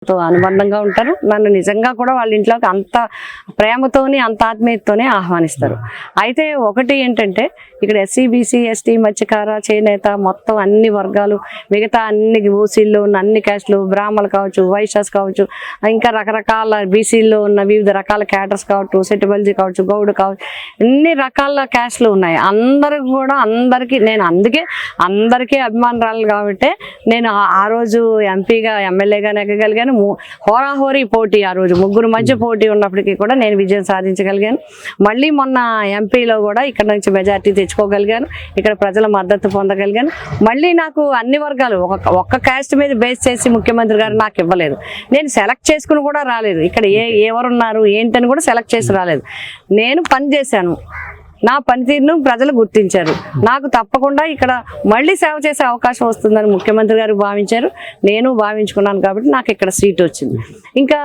అనుబంధంగా ఉంటారు. నన్ను నిజంగా కూడా వాళ్ళ ఇంట్లోకి అంత ప్రేమతోని అంత ఆత్మీయతతోనే ఆహ్వానిస్తారు. అయితే ఒకటి ఏంటంటే ఇక్కడ ఎస్సీ బీసీ ఎస్టీ మత్స్యకార చేనేత మొత్తం అన్ని వర్గాలు మిగతా అన్ని ఓసీల్లో ఉన్న అన్ని క్యాస్ట్లు బ్రాహ్మణులు కావచ్చు, వైశ్యాస్ కావచ్చు, ఇంకా రకరకాల బీసీల్లో ఉన్న వివిధ రకాల క్యాడర్స్ కావచ్చు, సెటిబల్జీ కావచ్చు, గౌడ్ కావచ్చు, ఎన్ని రకాల క్యాస్ట్లు ఉన్నాయి. అందరికి కూడా నేను అందుకే అందరికీ అభిమానురాలు కాబట్టి నేను ఆ రోజు ఎంపీగా ఎమ్మెల్యేగా నెగ్గగలిగాను. హోరాహోరీ పోటీ ఆ రోజు ముగ్గురు మధ్య పోటీ ఉన్నప్పటికీ కూడా నేను విజయం సాధించగలిగాను. మళ్ళీ మొన్న ఎంపీలో కూడా ఇక్కడ నుంచి మెజార్టీ తెచ్చుకోగలిగాను. ఇక్కడ ప్రజల మద్దతు పొందగలిగాను. మళ్ళీ నాకు అన్ని వర్గాలు ఒక్క క్యాస్ట్ మీద బేస్ చేసి ముఖ్యమంత్రి గారు నాకు ఇవ్వలేదు. నేను సెలెక్ట్ చేసుకుని కూడా రాలేదు. ఇక్కడ ఎవరున్నారు ఏంటని కూడా సెలెక్ట్ చేసి రాలేదు. నేను పని చేశాను. నా పనితీరును ప్రజలు గుర్తించారు. నాకు తప్పకుండా ఇక్కడ మళ్ళీ సేవ చేసే అవకాశం వస్తుందని ముఖ్యమంత్రి గారు భావించారు. నేను భావించుకున్నాను కాబట్టి నాకు ఇక్కడ సీట్ వచ్చింది. ఇంకా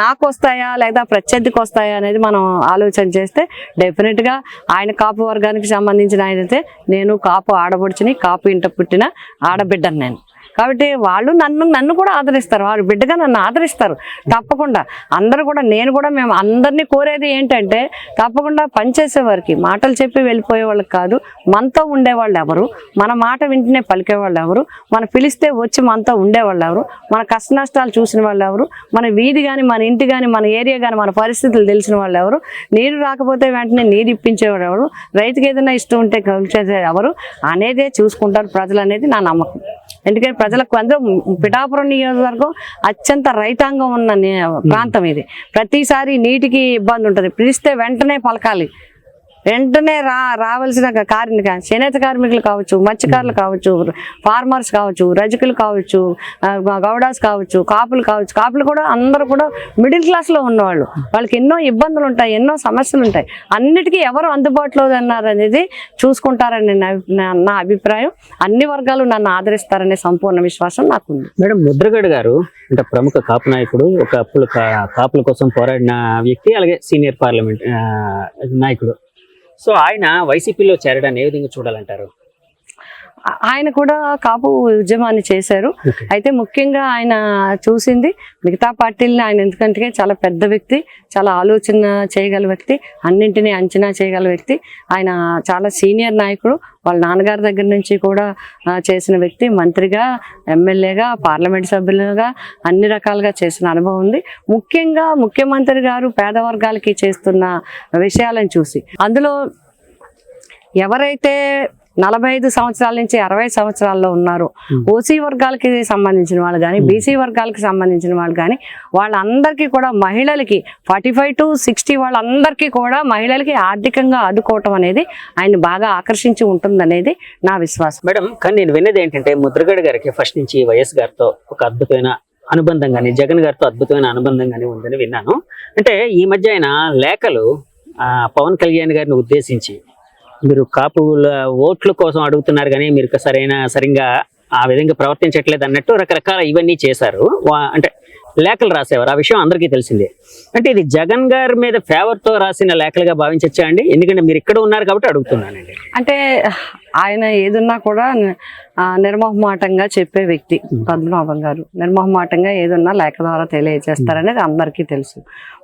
నాకు వస్తాయా లేదా ప్రత్యర్థికి వస్తాయా అనేది మనం ఆలోచన చేస్తే డెఫినెట్గా ఆయన కాపు వర్గానికి సంబంధించిన ఆయనైతే నేను కాపు ఆడబడుచుని కాపు ఇంట పుట్టిన ఆడబిడ్డను నేను కాబట్టి వాళ్ళు నన్ను కూడా ఆదరిస్తారు. వారు బిడ్డగా నన్ను ఆదరిస్తారు తప్పకుండా. అందరూ కూడా మేము అందరినీ కోరేది ఏంటంటే తప్పకుండా పనిచేసేవారికి మాటలు చెప్పి వెళ్ళిపోయే వాళ్ళకి కాదు, మనతో ఉండేవాళ్ళు ఎవరు, మన మాట వింటనే పలికేవాళ్ళు ఎవరు, మన పిలిస్తే వచ్చి మనతో ఉండేవాళ్ళు ఎవరు, మన కష్ట నష్టాలు చూసిన వాళ్ళు ఎవరు, మన వీధి కానీ మన ఇంటి కానీ మన ఏరియా కానీ మన పరిస్థితులు తెలిసిన వాళ్ళు ఎవరు, నీరు రాకపోతే వెంటనే నీరు ఇప్పించేవాడు ఎవరు, రైతుకి ఏదైనా ఇష్టం ఉంటే కలిసేది ఎవరు అనేదే చూసుకుంటారు ప్రజలు అనేది నా నమ్మకం. ఎందుకంటే ప్రజలకు అందరూ పిఠాపురం నియోజకవర్గం అత్యంత రైతాంగం ఉన్న ప్రాంతం ఇది. ప్రతిసారి నీటికి ఇబ్బంది ఉంటుంది. పిలిస్తే వెంటనే పలకాలి, వెంటనే రావాల్సిన చేనేత కార్మికులు కావచ్చు, మత్స్యకారులు కావచ్చు, ఫార్మర్స్ కావచ్చు, రజకులు కావచ్చు, గౌడాస్ కావచ్చు, కాపులు కావచ్చు. కాపులు కూడా అందరూ కూడా మిడిల్ క్లాస్లో ఉన్నవాళ్ళు. వాళ్ళకి ఎన్నో ఇబ్బందులు ఉంటాయి, ఎన్నో సమస్యలు ఉంటాయి. అన్నిటికీ ఎవరు అందుబాటులో ఉన్నారనేది చూసుకుంటారని నా అభిప్రాయం. అన్ని వర్గాలు నన్ను ఆదరిస్తారనే సంపూర్ణ విశ్వాసం నాకుంది. మేడం, ముద్రగడ గారు అంటే ప్రముఖ కాపు నాయకుడు, ఒక కాపుల కోసం పోరాడిన వ్యక్తి, అలాగే సీనియర్ పార్లమెంట్ నాయకుడు. సో ఆయన వైసీపీలో చేరడాన్ని ఏ విధంగా చూడాలంటారు? ఆయన కూడా కాపు ఉద్యమాన్ని చేశారు. అయితే ముఖ్యంగా ఆయన చూసింది మిగతా పార్టీలని. ఆయన ఎందుకంటే చాలా పెద్ద వ్యక్తి, చాలా ఆలోచన చేయగల వ్యక్తి, అన్నింటినీ అంచనా చేయగల వ్యక్తి. ఆయన చాలా సీనియర్ నాయకుడు. వాళ్ళ నాన్నగారి దగ్గర నుంచి కూడా చేసిన వ్యక్తి. మంత్రిగా, ఎమ్మెల్యేగా, పార్లమెంట్ సభ్యులుగా అన్ని రకాలుగా చేసిన అనుభవం ఉంది. ముఖ్యంగా ముఖ్యమంత్రి గారు పేద వర్గాలకి చేస్తున్న విషయాలను చూసి అందులో ఎవరైతే 45 సంవత్సరాల నుంచి 60 సంవత్సరాల్లో ఉన్నారు, ఓసీ వర్గాలకి సంబంధించిన వాళ్ళు కానీ, బీసీ వర్గాలకి సంబంధించిన వాళ్ళు కానీ, వాళ్ళందరికీ కూడా మహిళలకి 45 to 60 వాళ్ళందరికీ కూడా మహిళలకి ఆర్థికంగా ఆదుకోవటం అనేది ఆయన బాగా ఆకర్షించి ఉంటుందనేది నా విశ్వాసం. మేడం, కానీ నేను విన్నది ఏంటంటే ముద్రగడ గారికి ఫస్ట్ నుంచి వైఎస్ గారితో ఒక అద్భుతమైన అనుబంధం కానీ, జగన్ గారితో అద్భుతమైన అనుబంధం కానీ ఉందని విన్నాను. అంటే ఈ మధ్య ఆయన లేఖలు పవన్ కళ్యాణ్ గారిని ఉద్దేశించి మీరు కాపుల ఓట్ల కోసం అడుగుతున్నారు కానీ మీరు సరిగ్గా ఆ విధంగా ప్రవర్తించట్లేదు అన్నట్టు రకరకాల ఇవన్నీ చేశారు. అంటే లేఖలు రాసేవారు. ఆ విషయం అందరికీ తెలిసిందే. అంటే ఇది జగన్ గారి మీద ఫేవర్తో రాసిన లేఖలుగా భావించచ్చా అండి? ఎందుకంటే మీరు ఇక్కడ ఉన్నారు కాబట్టి అడుగుతున్నానండి. అంటే ఆయన ఏదున్నా కూడా నిర్మోహమాటంగా చెప్పే వ్యక్తి పద్మనాభం గారు. నిర్మోహమాటంగా ఏదున్నా లేఖ ద్వారా తెలియజేస్తారనేది అందరికీ తెలుసు.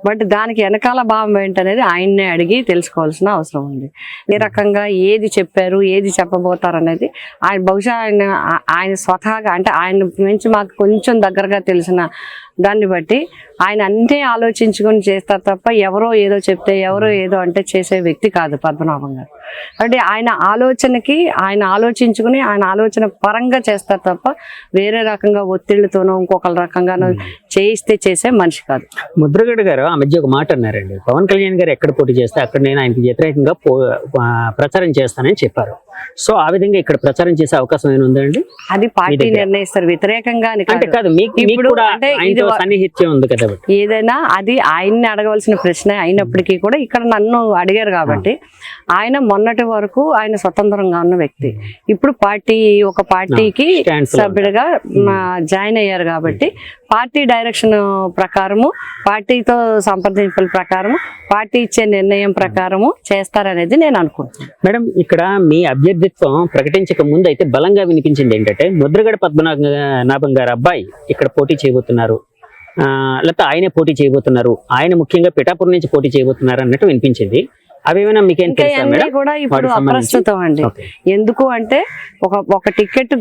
బట్ దానికి వెనకాల భావం ఏంటనేది ఆయన్నే అడిగి తెలుసుకోవాల్సిన అవసరం ఉంది. ఏ రకంగా ఏది చెప్పారు, ఏది చెప్పబోతారు అనేది ఆయన బహుశా ఆయన స్వతహాగా అంటే ఆయన నుంచి మాకు కొంచెం దగ్గరగా తెలిసిన దాన్ని బట్టి ఆయన అన్నీ ఆలోచించుకొని చేస్తారు తప్ప ఎవరో ఏదో చెప్తే ఎవరో ఏదో అంటే చేసే వ్యక్తి కాదు పద్మనాభం గారు. అంటే ఆయన ఆలోచనకి ఆయన ఆలోచించుకుని ఆయన ఆలోచన పరంగా చేస్తారు తప్ప వేరే రకంగా ఒత్తిళ్లతోనో ఇంకొకరి రకంగానో చేయిస్తే చేసే మనిషి కాదు. ముద్రగడ గారు ఆ మధ్య ఒక మాట అన్నారండి, పవన్ కళ్యాణ్ గారు ఎక్కడ పోటీ చేస్తే అక్కడ నేను ఆయనకి వ్యతిరేకంగా ప్రచారం చేస్తానని చెప్పారు. సో ఆ విధంగా ఇక్కడ ప్రచారం చేసే అవకాశం ఏమైనా ఉందండి? అది పార్టీ నిర్ణయిస్తారు. వ్యతిరేకంగా అంటే కాదు, ఇప్పుడు సన్నిహిత్యం ఉంది కదా. ఏదైనా అది ఆయన్ని అడగవలసిన ప్రశ్న అయినప్పటికీ కూడా ఇక్కడ నన్ను అడిగారు కాబట్టి ఆయన మొన్నటి వరకు ఆయన స్వతంత్రంగా ఉన్న వ్యక్తి. ఇప్పుడు ఒక పార్టీకి Stands లో సభ్యుడిగా జాయిన్ అయ్యారు కాబట్టి పార్టీ డైరెక్షన్ ప్రకారము, పార్టీతో సంప్రదింపుల ప్రకారము, పార్టీ ఇచ్చే నిర్ణయం ప్రకారము చేస్తారనేది నేను అనుకుంటున్నాను. మేడం, ఇక్కడ మీ అభ్యర్థిత్వం ప్రకటించక ముందు అయితే బలంగా వినిపించింది ఏంటంటే ముద్రగడ పద్మనాభం గారి అబ్బాయి ఇక్కడ పోటీ చేయబోతున్నారు, లేకపోతే ఆయనే పోటీ చేయబోతున్నారు, ఆయన ముఖ్యంగా పిఠాపురం నుంచి పోటీ చేయబోతున్నారు అన్నట్టు వినిపించింది. అవేమైనా మీకేం తెలుసా మేడం? కూడా ఇప్పుడు అప్రస్తుతం అండి. ఎందుకు అంటే ఒక టికెట్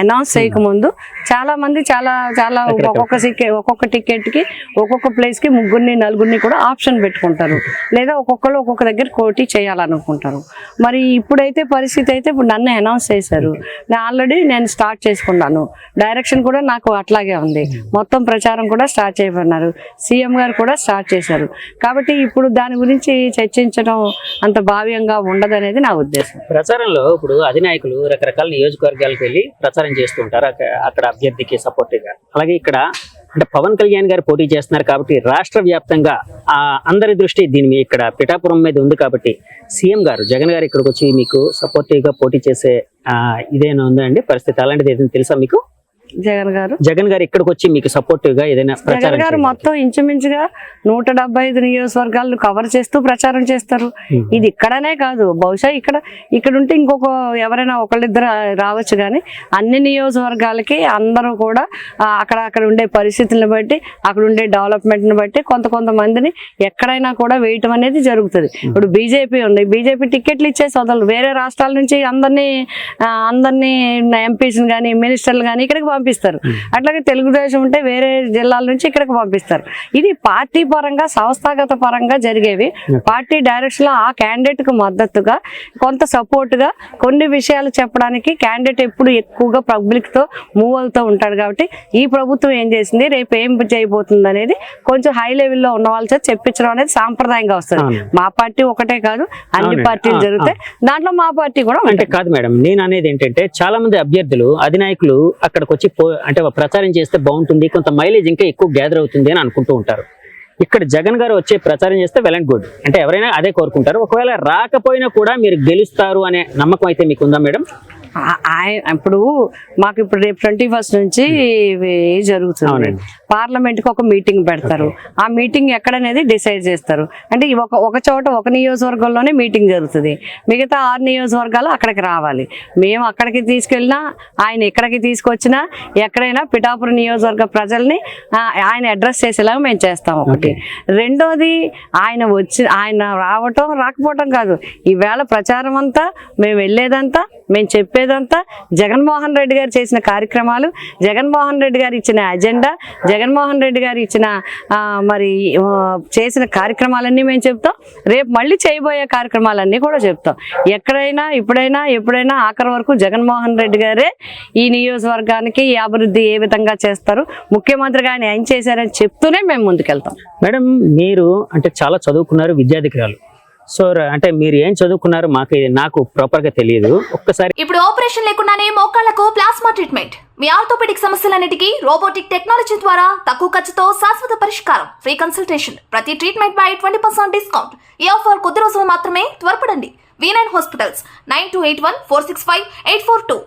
అనౌన్స్ చేయకముందు చాలా మంది చాలా ఒక్కొక్క టికెట్ కి ఒక్కొక్క ప్లేస్ కి 3-4 కూడా ఆప్షన్ పెట్టుకుంటారు, లేదా ఒక్కొక్కరు ఒక్కొక్క దగ్గర పోటీ చేయాలనుకుంటారు. మరి ఇప్పుడైతే పరిస్థితి అయితే ఇప్పుడు నన్ను అనౌన్స్ చేశారు, ఆల్రెడీ నేను స్టార్ట్ చేసుకున్నాను. డైరెక్షన్ కూడా నాకు అట్లాగే ఉంది, మొత్తం ప్రచారం కూడా స్టార్ట్ చేయబడినారు, సీఎం గారు కూడా స్టార్ట్ చేశారు. కాబట్టి ఇప్పుడు దాని గురించి చర్చించడం అంత భావ్యంగా ఉండదనేది నా ఉద్దేశం. ప్రచారంలో ఇప్పుడు అధినాయకులు రకరకాల నియోజకవర్గాలకు వెళ్ళి ప్రచారం చేస్తూ ఉంటారు, అక్కడ అభ్యర్థికి సపోర్ట్ గా. అలాగే ఇక్కడ అంటే పవన్ కళ్యాణ్ గారు పోటీ చేస్తున్నారు కాబట్టి రాష్ట్ర వ్యాప్తంగా అందరి దృష్టి దీని మీద ఇక్కడ పిఠాపురం మీద ఉంది కాబట్టి సీఎం గారు జగన్ గారు ఇక్కడికి వచ్చి మీకు సపోర్టివ్ గా పోటీ చేసే ఇదేనా ఉందండి పరిస్థితి? అలాంటిది ఏదైనా తెలుసా మీకు? జగన్ గారు ఇక్కడికి వచ్చి మీకు సపోర్టివ్ గా ఏదైనా జగన్ గారు మొత్తం ఇంచుమించుగా 175 నియోజకవర్గాలను కవర్ చేస్తూ ప్రచారం చేస్తారు. ఇది ఇక్కడనే కాదు, బహుశా ఇక్కడ ఉంటే ఇంకొక ఎవరైనా ఒకళ్ళిద్దరు రావచ్చు, కానీ అన్ని నియోజకవర్గాలకి అందరూ కూడా అక్కడ ఉండే పరిస్థితులను బట్టి, అక్కడ ఉండే డెవలప్మెంట్ ని బట్టి కొంతమందిని ఎక్కడైనా కూడా వేయటం అనేది జరుగుతుంది. ఇప్పుడు బీజేపీ ఉంది, బీజేపీ టికెట్లు ఇచ్చేసి వదలరు, వేరే రాష్ట్రాల నుంచి అందరినీ ఎంపీస్ని కానీ మినిస్టర్లు కానీ ఇక్కడికి పంపిస్తారు. అట్లాగే తెలుగుదేశం ఉంటే వేరే జిల్లాల నుంచి ఇక్కడికి పంపిస్తారు. ఇది పార్టీ పరంగా సంస్థాగత పరంగా జరిగేవి. పార్టీ డైరెక్షన్ లో ఆ క్యాండిడేట్ కు మద్దతుగా కొంత సపోర్ట్ గా కొన్ని విషయాలు చెప్పడానికి క్యాండిడేట్ ఎప్పుడు ఎక్కువగా పబ్లిక్ తో మూవ్ అవుతూ ఉంటాడు. కాబట్టి ఈ ప్రభుత్వం ఏం చేసింది, రేపు ఏం చేయబోతుంది అనేది కొంచెం హై లెవెల్లో ఉన్న వాళ్ళతో చెప్పించడం అనేది సాంప్రదాయంగా వస్తుంది. మా పార్టీ ఒకటే కాదు, అన్ని పార్టీలు జరుగుతాయి, దాంట్లో మా పార్టీ కూడా అంటే కాదు మేడం. నేను అనేది ఏంటంటే చాలా మంది అభ్యర్థులు అధినాయకులు అక్కడికి వచ్చి అంటే ప్రచారం చేస్తే బాగుంటుంది, కొంత మైలేజ్ ఇంకా ఎక్కువ గ్యాదర్ అవుతుంది అని అనుకుంటూ ఉంటారు. ఇక్కడ జగన్ గారు వచ్చే ప్రచారం చేస్తే వెల్ అండ్ గుడ్, అంటే ఎవరైనా అదే కోరుకుంటారు. ఒకవేళ రాకపోయినా కూడా మీరు గెలుస్తారు అనే నమ్మకం అయితే మీకు ఉందా మేడం? ఇప్పుడు మాకు ఇప్పుడు రేపు 21 నుంచి జరుగుతుంది. పార్లమెంట్ కి ఒక మీటింగ్ పెడతారు, ఆ మీటింగ్ ఎక్కడనేది డిసైడ్ చేస్తారు. అంటే ఒక చోట ఒక నియోజకవర్గంలోనే మీటింగ్ జరుగుతుంది, మిగతా 6 నియోజకవర్గాలు అక్కడికి రావాలి. మేము అక్కడికి తీసుకెళ్ళినా, ఆయన ఇక్కడికి తీసుకొచ్చినా, ఎక్కడైనా పిఠాపురం నియోజకవర్గ ప్రజల్ని ఆయన అడ్రస్ చేసేలాగా మేము చేస్తాం. ఒకటి. రెండోది, ఆయన రావటం రాకపోవటం కాదు, ఈవేళ ప్రచారం అంతా మేము వెళ్ళేదంతా, మేము చెప్పేదంతా జగన్మోహన్ రెడ్డి గారు చేసిన కార్యక్రమాలు, జగన్మోహన్ రెడ్డి గారు ఇచ్చిన అజెండా, జగన్మోహన్ రెడ్డి గారు ఇచ్చిన మరి చేసిన కార్యక్రమాలన్నీ మేము చెప్తాం. రేపు మళ్ళీ చేయబోయే కార్యక్రమాలన్నీ కూడా చెప్తాం. ఎక్కడైనా ఎప్పుడైనా ఆఖరి వరకు జగన్మోహన్ రెడ్డి గారే ఈ నియోజకవర్గానికి ఈ అభివృద్ధి ఏ విధంగా చేస్తారు, ముఖ్యమంత్రి గారిని ఏం చేశారని చెప్తూనే మేము ముందుకెళ్తాం. మేడం, మీరు అంటే చాలా చదువుకున్నారు, విద్యాధికారులు. సో అంటే మీరు ఏం చదువుకున్నారు నాకు ప్రాపర్ గా తెలియదు. ఒక్కసారి ఇప్పుడు ఆపరేషన్ లేకుండానే మోకాళ్లకు ప్లాస్మా ట్రీట్మెంట్, మీ ఆర్థోపెడిక్ సమస్యలన్నిటికీ రోబోటిక్ టెక్నాలజీ ద్వారా తక్కువ ఖర్చుతో శాశ్వత పరిష్కారం, ఫ్రీ కన్సల్టేషన్, ప్రతి ట్రీట్మెంట్ పై 20% డిస్కౌంట్. ఈ ఆఫర్ కొద్ది రోజులు మాత్రమే, త్వరపడండి. V9 hospitals 9281465842.